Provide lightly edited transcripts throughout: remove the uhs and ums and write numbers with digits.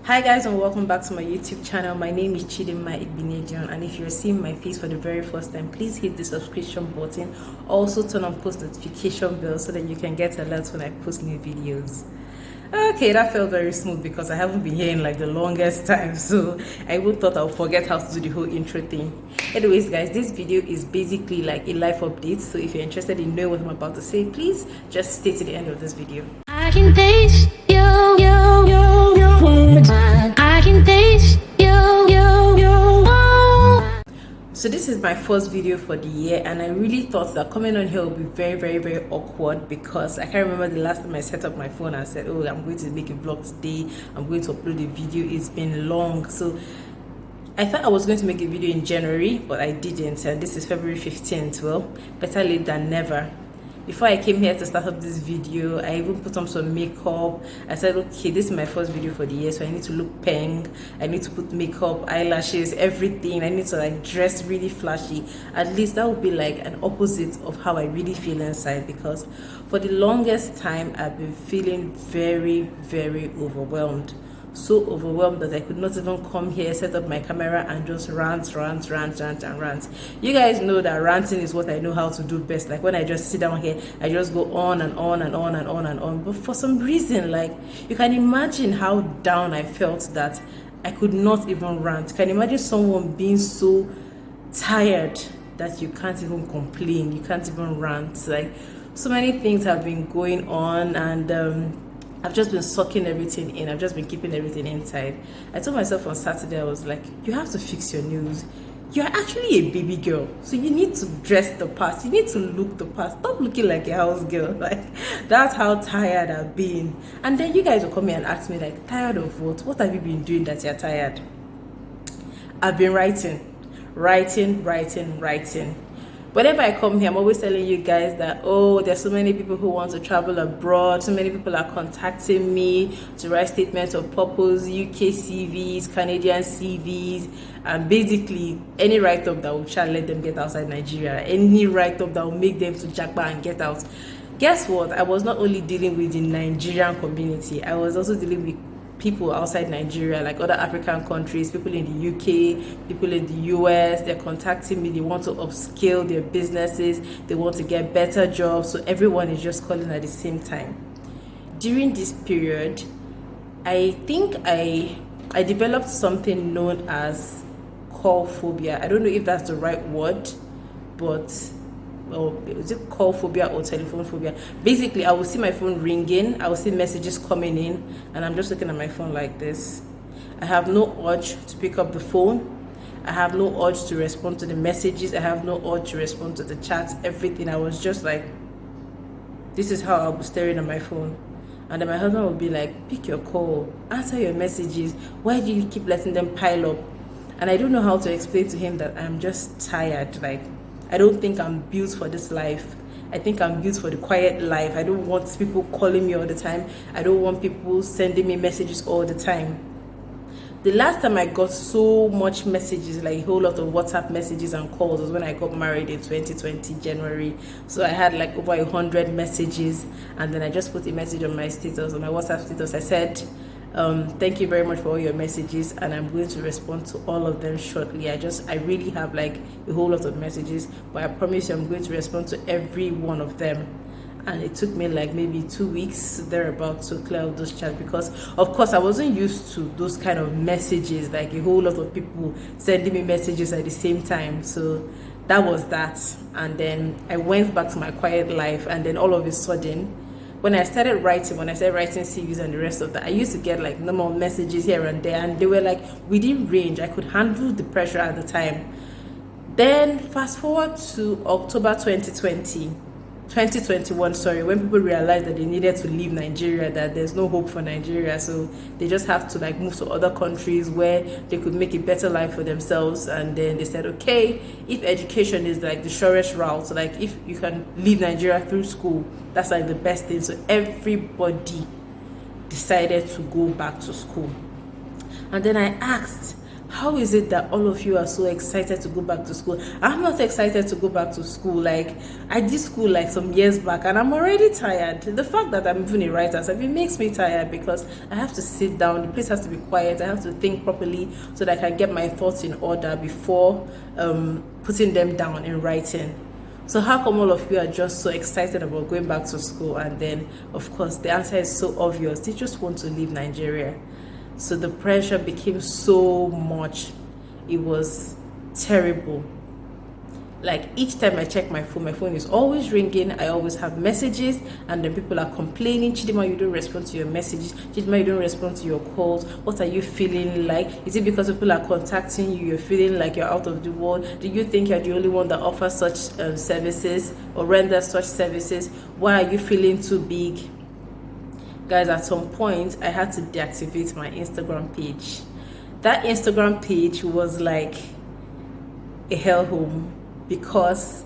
Hi guys, and welcome back to my YouTube channel. My name is Chidinma Igbinedion, and if you're seeing my face for the very first time, please hit the subscription button. Also turn on post notification bell so that you can get alerts when I post new videos. Okay, that felt very smooth because I haven't been here in like the longest time, so I even thought I'll forget how to do the whole intro thing. Anyways guys, this video is basically like a life update, so if you're interested in knowing what I'm about to say, please just stay to the end of this video. I can taste you. I can taste you. So this is my first video for the year, and I really thought that coming on here would be very awkward because I can't remember the last time I set up my phone and said, oh, I'm going to make a vlog today, I'm going to upload a video. It's been long, so I thought I was going to make a video in January, but I didn't, and this is February 15th. Well, better late than never. Before I came here to start up this video, I even put on some makeup. I said, okay, this is my first video for the year, so I need to look pink. I need to put makeup, eyelashes, everything. I need to like dress really flashy. At least that would be like an opposite of how I really feel inside, because for the longest time, I've been feeling very overwhelmed. So overwhelmed that I could not even come here, set up my camera and just rant. You guys know that ranting is what I know how to do best. Like when I just sit down here, I just go on and on. But for some reason, like, you can imagine how down I felt that I could not even rant. Can you imagine someone being so tired that you can't even complain, you can't even rant? Like, so many things have been going on, and I've just been sucking everything in. I've just been keeping everything inside. I told myself on Saturday, I was like, you have to fix your nails. You're actually a baby girl, so you need to dress the part. You need to look the part. Stop looking like a house girl. Like, that's how tired I've been. And then you guys will come here and ask me, like, tired of what? What have you been doing that you're tired? I've been writing. Whenever I come here, I'm always telling you guys that, oh, there's so many people who want to travel abroad. So many people are contacting me to write statements of purpose, UK CVs, Canadian CVs, and basically any write-up that will try to let them get outside Nigeria, any write-up that will make them to jackpot and get out. Guess what? I was not only dealing with the Nigerian community, I was also dealing with people outside Nigeria, like other African countries, people in the UK, people in the US. They're contacting me. They want to upscale their businesses. They want to get better jobs. So everyone is just calling at the same time. During this period, I think I developed something known as call phobia. I don't know if that's the right word, but is it call phobia or telephone phobia? Basically, I will see my phone ringing, I will see messages coming in, and I'm just looking at my phone like this. I have no urge to pick up the phone. I have no urge to respond to the messages. I have no urge to respond to the chats, everything. I was just like, this is how I was staring at my phone. And then my husband would be like, pick your call, answer your messages. Why do you keep letting them pile up? And I don't know how to explain to him that I'm just tired. Like, I don't think I'm built for this life. I think I'm built for the quiet life. I don't want people calling me all the time. I don't want people sending me messages all the time. The last time I got so much messages, like a whole lot of WhatsApp messages and calls, was when I got married in 2020, January. So I had like over 100 messages, and then I just put a message on my status, on my WhatsApp status. I said, thank you very much for all your messages, and I'm going to respond to all of them shortly. I really have like a whole lot of messages, but I promise you I'm going to respond to every one of them. And it took me like maybe 2 weeks thereabout to clear out those chats, because of course I wasn't used to those kind of messages, like a whole lot of people sending me messages at the same time. So that was that. And then I went back to my quiet life, and then all of a sudden, when I started writing CVs and the rest of that, I used to get like normal messages here and there, and they were like within range. I could handle the pressure at the time. Then fast forward to October 2021, sorry, when people realized that they needed to leave Nigeria, that there's no hope for Nigeria, so they just have to like move to other countries where they could make a better life for themselves. And then they said, okay, if education is like the surest route, so like if you can leave Nigeria through school, that's like the best thing. So everybody decided to go back to school. And then I asked how is it that all of you are so excited to go back to school? I'm not excited to go back to school. Like, I did school like some years back and I'm already tired. The fact that I'm even a writer, so it makes me tired because I have to sit down, the place has to be quiet, I have to think properly so that I can get my thoughts in order before putting them down in writing. So how come all of you are just so excited about going back to school? And then, of course, the answer is so obvious. They just want to leave Nigeria. So the pressure became so much. It was terrible. Like, each time I check my phone is always ringing. I always have messages, and then people are complaining, Chidima, you don't respond to your messages. Chidima, you don't respond to your calls. What are you feeling like? Is it because people are contacting you, you're feeling like you're out of the world? Do you think you're the only one that offers such services or renders such services? Why are you feeling too big? Guys, at some point, I had to deactivate my Instagram page. That Instagram page was like a hellhole because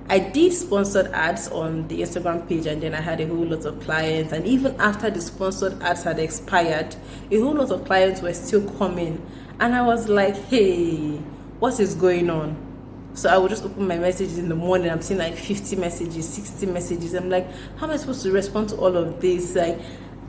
I did sponsored ads on the Instagram page, and then I had a whole lot of clients. And even after the sponsored ads had expired, a whole lot of clients were still coming. And I was like, hey, what is going on? So I would just open my messages in the morning. I'm seeing like 50 messages, 60 messages. I'm like, how am I supposed to respond to all of this? Like,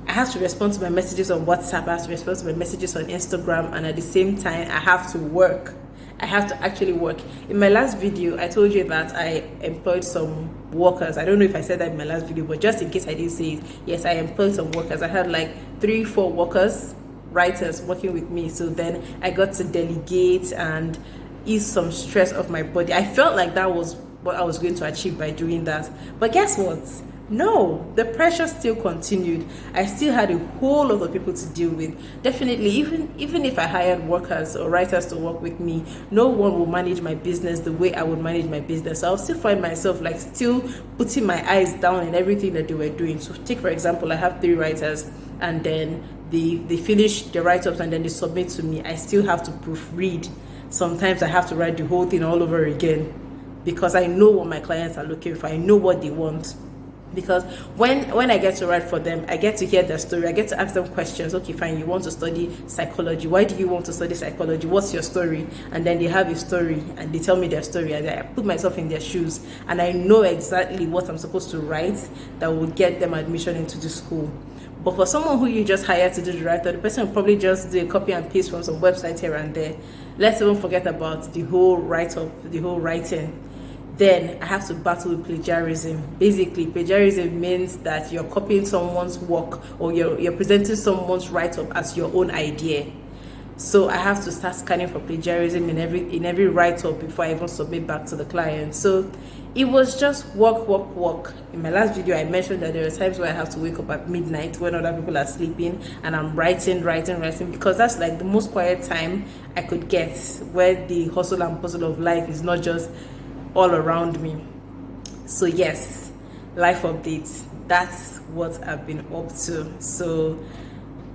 I have to respond to my messages on WhatsApp, I have to respond to my messages on Instagram, and at the same time, I have to work. I have to actually work. In my last video, I told you that I employed some workers. I don't know if I said that in my last video, but just in case I didn't say it, yes, I employed some workers. I had like 3-4 workers, writers working with me. So then I got to delegate and ease some stress off my body. I felt like that was what I was going to achieve by doing that. But guess what? No, the pressure still continued. I still had a whole lot of people to deal with. Definitely, even if I hired workers or writers to work with me, no one will manage my business the way I would manage my business. So I'll still find myself like still putting my eyes down in everything that they were doing. So take, for example, I have 3 writers, and then they finish the write-ups and then they submit to me. I still have to proofread. Sometimes I have to write the whole thing all over again because I know what my clients are looking for. I know what they want. Because when I get to write for them, I get to hear their story. I get to ask them questions. Okay, fine, you want to study psychology. Why do you want to study psychology? What's your story? And then they have a story and they tell me their story, and I put myself in their shoes and I know exactly what I'm supposed to write that will get them admission into the school. But for someone who you just hired to do the writer, the person will probably just do a copy and paste from some website here and there. Let's even forget about the whole write-up, the whole writing. Then I have to battle with plagiarism. Basically, plagiarism means that you're copying someone's work or you're presenting someone's write-up as your own idea. So I have to start scanning for plagiarism in every write-up before I even submit back to the client. So it was just work. In my last video, I mentioned that there are times where I have to wake up at midnight when other people are sleeping, and I'm writing because that's like the most quiet time I could get, where the hustle and bustle of life is not just all around me. So yes, life updates, that's what I've been up to. So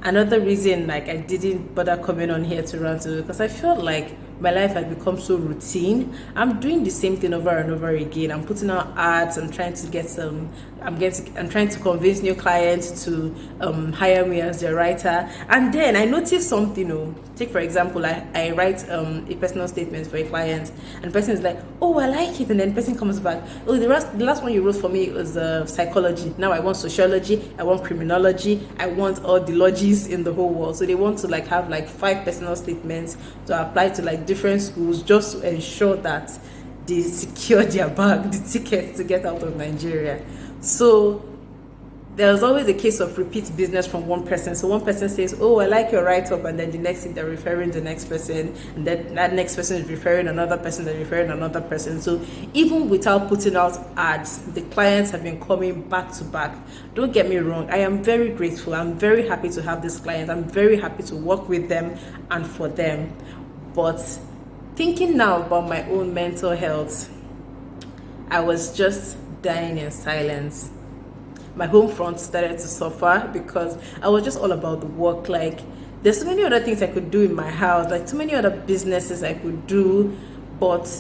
another reason like I didn't bother coming on here to rant to, because I felt like my life had become so routine. I'm doing the same thing over and over again. I'm putting out ads. I'm trying to get some. I'm trying to convince new clients to hire me as their writer. And then I noticed something. Take for example, I write a personal statement for a client, and the person is like, "Oh, I like it," and then the person comes back, "Oh, the last one you wrote for me was psychology. Now I want sociology. I want criminology. I want all the logies in the whole world." So they want to like have like 5 personal statements to apply to like different schools just to ensure that they secure their bag, the ticket to get out of Nigeria. So there's always a case of repeat business from one person. So one person says, "Oh, I like your write-up," and then the next thing they're referring the next person, and then that next person is referring another person, they're referring another person. So even without putting out ads, the clients have been coming back to back. Don't get me wrong, I am very grateful. I'm very happy to have this client. I'm very happy to work with them and for them. But thinking now about my own mental health, I was just dying in silence. My home front started to suffer because I was just all about the work. Like, there's so many other things I could do in my house, like so many other businesses I could do, but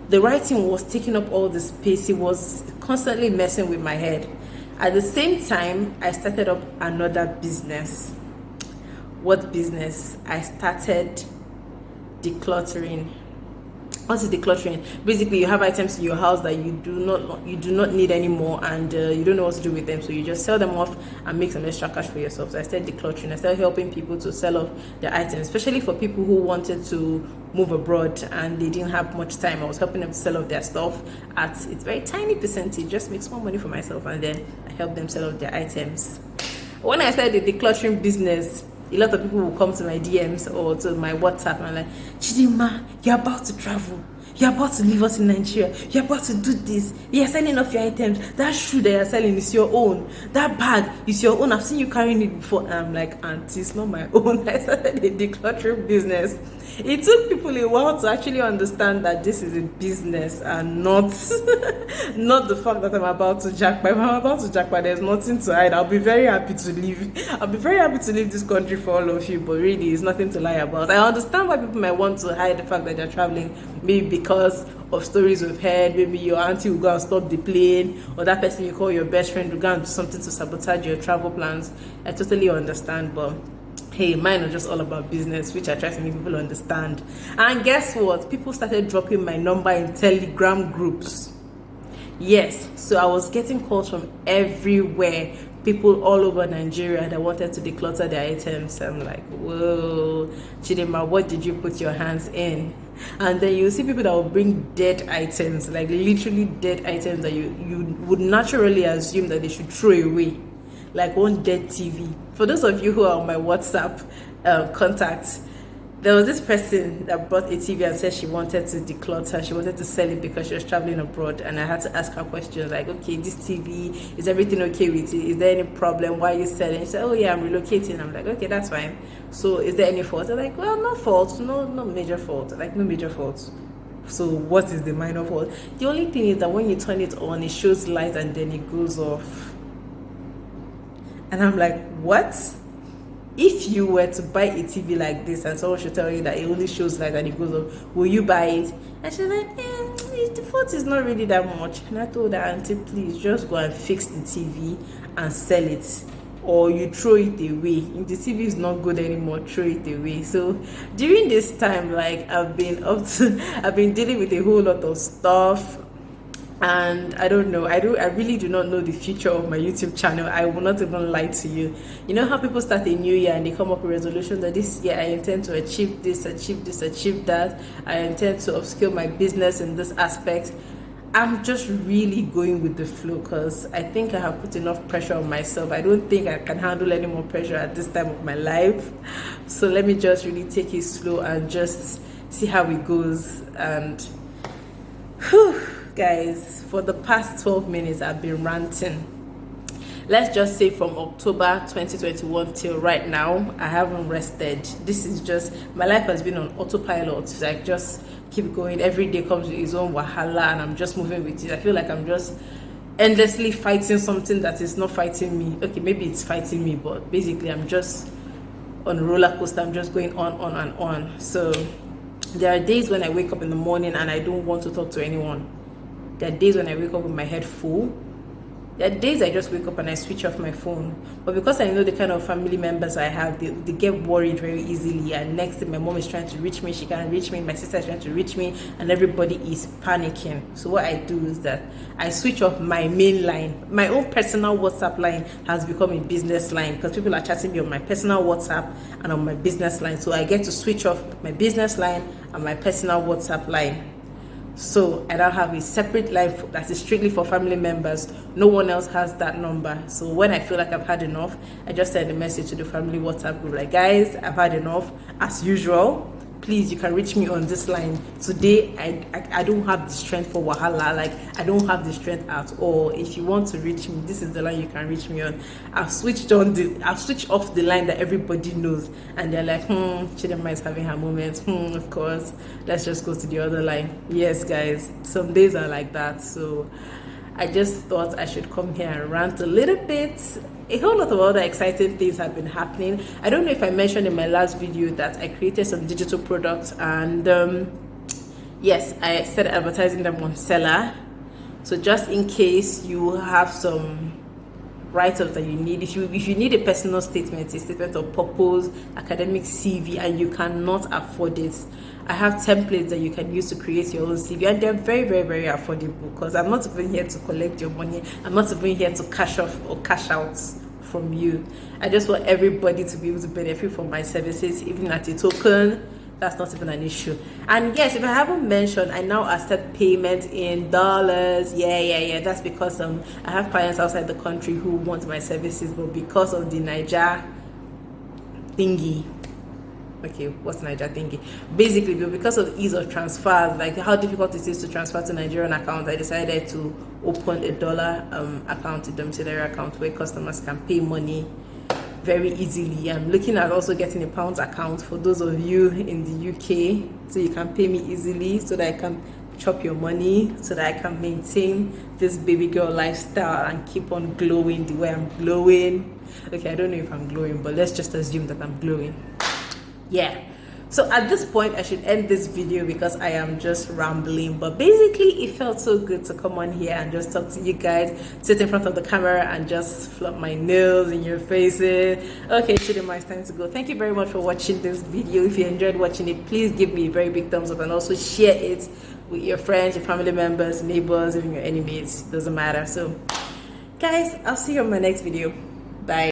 the writing was taking up all the space. It was constantly messing with my head. At the same time, I started up another business. What business? I started decluttering. What is decluttering? Basically, you have items in your house that you do not need anymore, and you don't know what to do with them, so you just sell them off and make some extra cash for yourself. So I started decluttering. I started helping people to sell off their items, especially for people who wanted to move abroad and they didn't have much time. I was helping them to sell off their stuff at its very tiny percentage, just make small money for myself, and then I help them sell off their items. When I started the decluttering business, a lot of people will come to my DMs or to my WhatsApp and like, Chidima, you're about to travel. You're about to leave us in Nigeria. You're about to do this. You're selling off your items. That shoe that you're selling is your own. That bag is your own. I've seen you carrying it before. And I'm like, auntie, it's not my own. I started a decluttering business. It took people a while to actually understand that this is a business and not not the fact that I'm about to jackpot. If I'm about to jackpot, there's nothing to hide. I'll be very happy to leave. I'll be very happy to leave this country for all of you, but really, it's nothing to lie about. I understand why people might want to hide the fact that they're traveling, maybe because of stories we've heard. Maybe your auntie will go and stop the plane, or that person you call your best friend will go and do something to sabotage your travel plans. I totally understand, but hey, mine are just all about business, which I try to make people understand. And guess what? People started dropping my number in Telegram groups. Yes, so I was getting calls from everywhere. People all over Nigeria that wanted to declutter their items. I'm like, whoa, Chidima, what did you put your hands in? And then you see people that will bring dead items, like literally dead items that you would naturally assume that they should throw away, like one dead TV. For those of you who are on my WhatsApp contacts, there was this person that brought a TV and said she wanted to declutter. She wanted to sell it because she was traveling abroad, and I had to ask her questions like, okay, this TV, is everything okay with it? Is there any problem? Why are you selling? She said, oh yeah, I'm relocating. I'm like, okay, that's fine. So is there any fault? I'm like, well, no fault, no major fault, like no major fault. So what is the minor fault? The only thing is that when you turn it on, it shows light and then it goes off. And I'm like, what? If you were to buy a TV like this and someone should tell you that it only shows light and it goes off, will you buy it? And she's like, the fault is not really that much. And I told her, auntie, please just go and fix the TV and sell it, or you throw it away. If the TV is not good anymore, throw it away. So during this time, like I've been dealing with a whole lot of stuff. And I don't know, I really do not know the future of my YouTube channel. I will not even lie to you. You know how people start a new year and they come up with resolutions that this year I intend to achieve this, achieve that. I intend to upskill my business in this aspect. I'm just really going with the flow because I think I have put enough pressure on myself. I don't think I can handle any more pressure at this time of my life. So let me just really take it slow and just see how it goes. And whew, guys, for the past 12 minutes I've been ranting. Let's just say from October 2021 till right now, I haven't rested. This is just, my life has been on autopilot. Like just keep going. Every day comes with its own wahala and I'm just moving with it. I feel like I'm just endlessly fighting something that is not fighting me. Okay, maybe it's fighting me, but basically I'm just on a roller coaster. I'm just going on and on. So there are days when I wake up in the morning and I don't want to talk to anyone. There are days when I wake up with my head full. There are days I just wake up and I switch off my phone. But because I know the kind of family members I have, they get worried very easily. And next thing, my mom is trying to reach me, she can't reach me. My sister is trying to reach me, and everybody is panicking. So what I do is that I switch off my main line. My own personal WhatsApp line has become a business line because people are chatting me on my personal WhatsApp and on my business line. So I get to switch off my business line and my personal WhatsApp line. So I now have a separate line that is strictly for family members. No one else has that number. So when I feel like I've had enough, I just send a message to the family WhatsApp group like, guys, I've had enough. As usual, please, you can reach me on this line. Today, I don't have the strength for wahala. Like, I don't have the strength at all. If you want to reach me, this is the line you can reach me on. I've switched off the line that everybody knows. And they're like, Chidema is having her moments. Of course. Let's just go to the other line. Yes, guys. Some days are like that. So I just thought I should come here and rant a little bit. A whole lot of other exciting things have been happening. I don't know if I mentioned in my last video that I created some digital products, and yes, I started advertising them on Seller. So just in case you have some write-ups that you need. If you need a personal statement, a statement of purpose, academic CV, and you cannot afford it, I have templates that you can use to create your own CV, and they're very, very, very affordable, because I'm not even here to collect your money. I'm not even here to cash off or cash out from you. I just want everybody to be able to benefit from my services, even at a token. That's not even an issue. And yes, if I haven't mentioned, I now accept payment in dollars. Yeah. That's because I have clients outside the country who want my services, but because of the Niger thingy. Okay, what's Niger thingy? Basically, because of ease of transfers, like how difficult it is to transfer to Nigerian account, I decided to open a dollar account, a domiciliary account, where customers can pay money very easily. I'm looking at also getting a pounds account for those of you in the UK, so you can pay me easily, so that I can chop your money, so that I can maintain this baby girl lifestyle and keep on glowing the way I'm glowing. Okay, I don't know if I'm glowing, but let's just assume that I'm glowing. Yeah. So at this point, I should end this video because I am just rambling. But basically, it felt so good to come on here and just talk to you guys, sit in front of the camera and just flop my nails in your faces. Okay, Chidima, it's time to go. Thank you very much for watching this video. If you enjoyed watching it, please give me a very big thumbs up, and also share it with your friends, your family members, neighbors, even your enemies. Doesn't matter. So, guys, I'll see you on my next video. Bye.